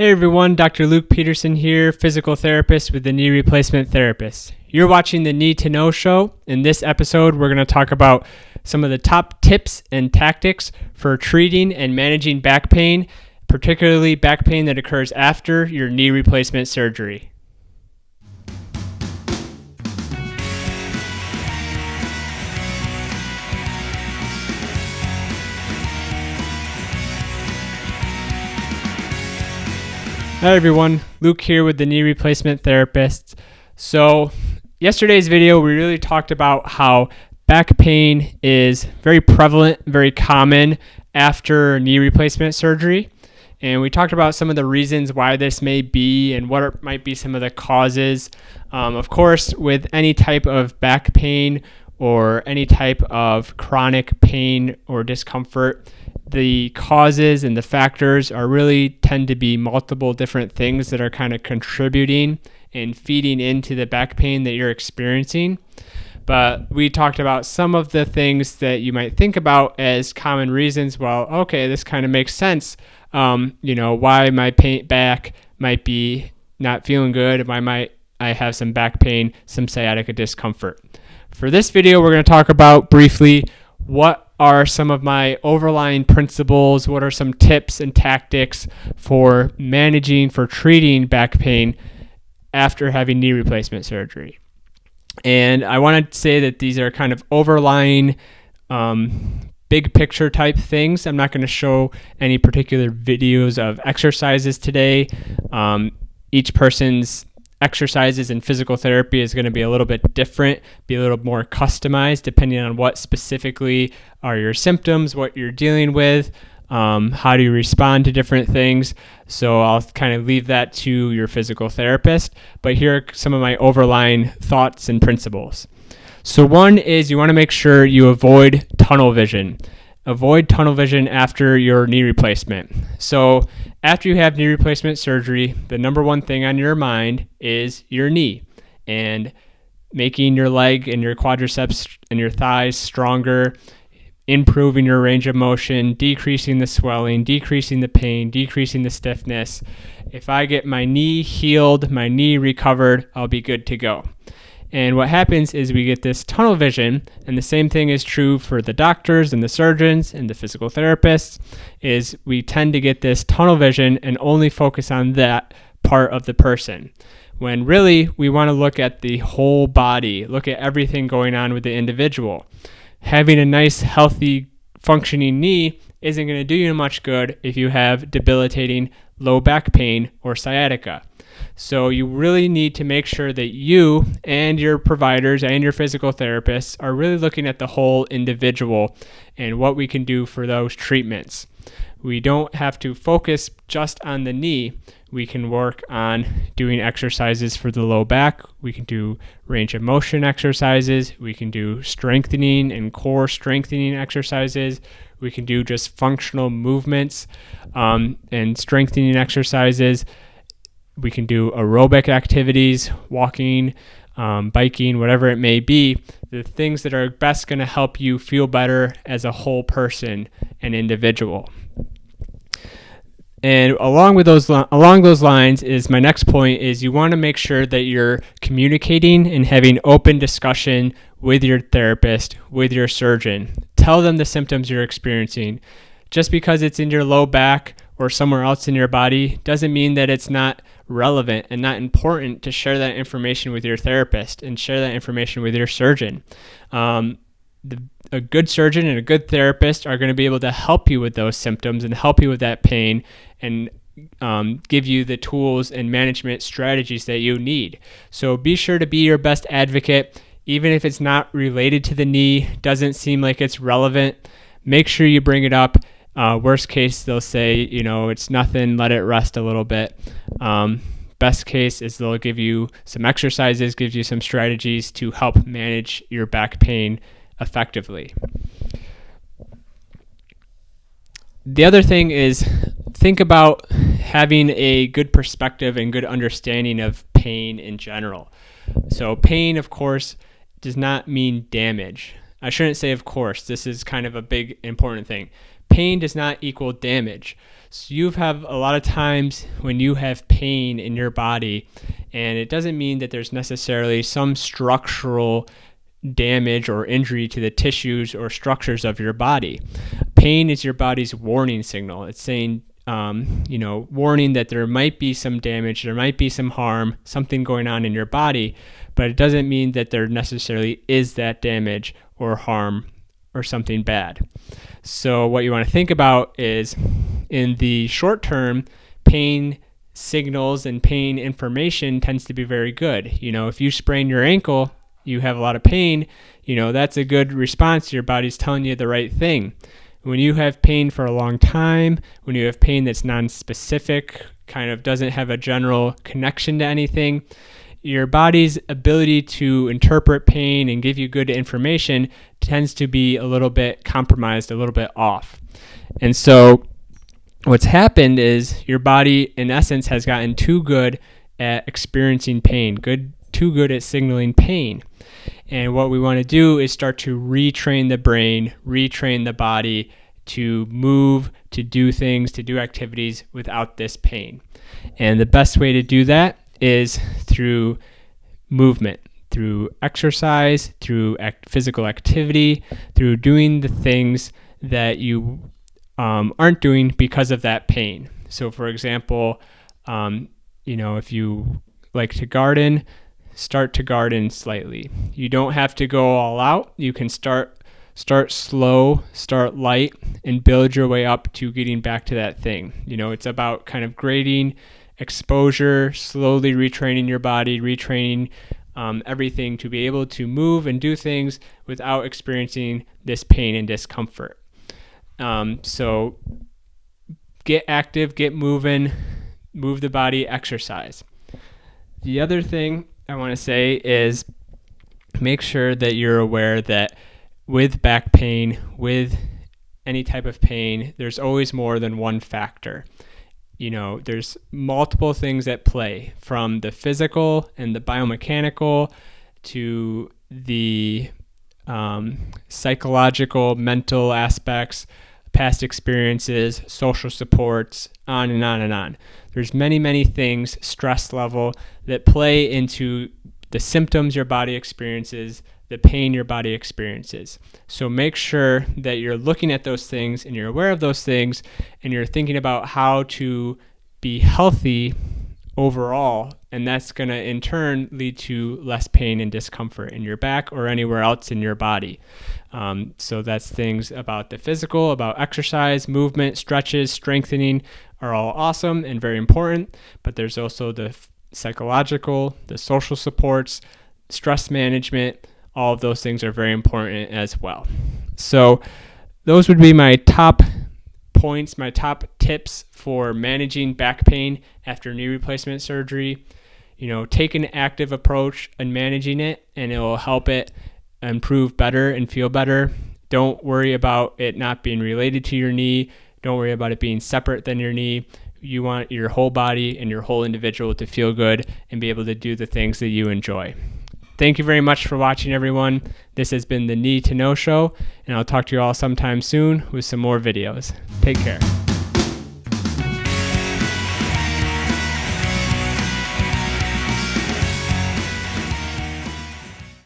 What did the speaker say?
Hey everyone, Dr. Luke Peterson here, physical therapist with the Knee Replacement Therapist. You're watching the Need to Know show. In this episode, we're going to talk about some of the top tips and tactics for treating and managing back pain, particularly back pain that occurs after your knee replacement surgery. Hi everyone, Luke here with the Knee Replacement Therapist. So yesterday's video, we really talked about how back pain is very prevalent, very common after knee replacement surgery. And we talked about some of the reasons why this may be and what might be some of the causes. Of course, with any type of back pain or any type of chronic pain or discomfort, the causes and the factors tend to be multiple different things that are kind of contributing and feeding into the back pain that you're experiencing. But we talked about some of the things that you might think about as common reasons. Well, okay, this kind of makes sense. Why my back might be not feeling good. Why might I have some back pain, some sciatica discomfort. For this video, we're going to talk about briefly what are some of my overlying principles, what are some tips and tactics for treating back pain after having knee replacement surgery. And I want to say that these are kind of overlying big picture type things. I'm not going to show any particular videos of exercises today. Each person's exercises and physical therapy is going to be a little bit different, be a little more customized depending on what specifically are your symptoms, what you're dealing with, how do you respond to different things. So I'll kind of leave that to your physical therapist. But here are some of my overlying thoughts and principles. So one is you want to make sure you avoid tunnel vision. Avoid tunnel vision after your knee replacement. So after you have knee replacement surgery, the number one thing on your mind is your knee and making your leg and your quadriceps and your thighs stronger, improving your range of motion, decreasing the swelling, decreasing the pain, decreasing the stiffness. If I get my knee healed, my knee recovered, I'll be good to go. And what happens is we get this tunnel vision, and the same thing is true for the doctors and the surgeons and the physical therapists, is we tend to get this tunnel vision and only focus on that part of the person. When really we want to look at the whole body, look at everything going on with the individual. Having a nice, healthy, functioning knee isn't going to do you much good if you have debilitating low back pain or sciatica. So you really need to make sure that you and your providers and your physical therapists are really looking at the whole individual and what we can do for those treatments. We don't have to focus just on the knee. We can work on doing exercises for the low back. We can do range of motion exercises. We can do strengthening and core strengthening exercises. We can do just functional movements and strengthening exercises. We can do aerobic activities, walking, biking, whatever it may be, the things that are best going to help you feel better as a whole person and individual. And along those lines is my next point is you want to make sure that you're communicating and having open discussion with your therapist, with your surgeon. Tell them the symptoms you're experiencing. Just because it's in your low back or somewhere else in your body doesn't mean that it's not relevant and not important to share that information with your therapist and share that information with your surgeon. A good surgeon and a good therapist are going to be able to help you with those symptoms and help you with that pain and give you the tools and management strategies that you need. So be sure to be your best advocate, even if it's not related to the knee, doesn't seem like it's relevant. Make sure you bring it up. Worst case, they'll say, it's nothing, let it rest a little bit. Best case is they'll give you some exercises, give you some strategies to help manage your back pain effectively. The other thing is think about having a good perspective and good understanding of pain in general. So pain, of course, does not mean damage. I shouldn't say of course. This is kind of a big important thing. pain does not equal damage. So you have a lot of times when you have pain in your body, and it doesn't mean that there's necessarily some structural damage or injury to the tissues or structures of your body. Pain is your body's warning signal. It's saying, warning that there might be some damage, there might be some harm, something going on in your body, but it doesn't mean that there necessarily is that damage or harm or something bad. So what you want to think about is, in the short term, pain signals and pain information tends to be very good. If you sprain your ankle, you have a lot of pain, that's a good response. Your body's telling you the right thing. When you have pain for a long time, when you have pain that's non-specific, kind of doesn't have a general connection to anything, your body's ability to interpret pain and give you good information tends to be a little bit compromised, a little bit off. And so what's happened is your body, in essence, has gotten too good at experiencing pain, too good at signaling pain. And what we want to do is start to retrain the brain, retrain the body to move, to do things, to do activities without this pain. And the best way to do that is through movement, through exercise, through physical activity, through doing the things that you aren't doing because of that pain. So for example, if you like to garden, start to garden slightly. You don't have to go all out. You can start slow, start light, and build your way up to getting back to that thing. It's about kind of grading exposure, slowly retraining your body, retraining everything to be able to move and do things without experiencing this pain and discomfort. So get active, get moving, move the body, exercise. The other thing I want to say is make sure that you're aware that with back pain, with any type of pain, there's always more than one factor. There's multiple things at play, from the physical and the biomechanical to the psychological, mental aspects, past experiences, social supports, on and on and on. There's many, many things, stress level, that play into the symptoms your body experiences, the pain your body experiences. So make sure that you're looking at those things and you're aware of those things, and you're thinking about how to be healthy overall, and that's going to in turn lead to less pain and discomfort in your back or anywhere else in your body. So that's things about the physical, about exercise, movement, stretches, strengthening are all awesome and very important, but there's also the psychological, the social supports, stress management. All of those things are very important as well. So those would be my top points, my top tips for managing back pain after knee replacement surgery. Take an active approach in managing it, and it will help it improve better and feel better. Don't worry about it not being related to your knee. Don't worry about it being separate than your knee. You want your whole body and your whole individual to feel good and be able to do the things that you enjoy. Thank you very much for watching, everyone. This has been the Knee to Know Show, and I'll talk to you all sometime soon with some more videos. Take care.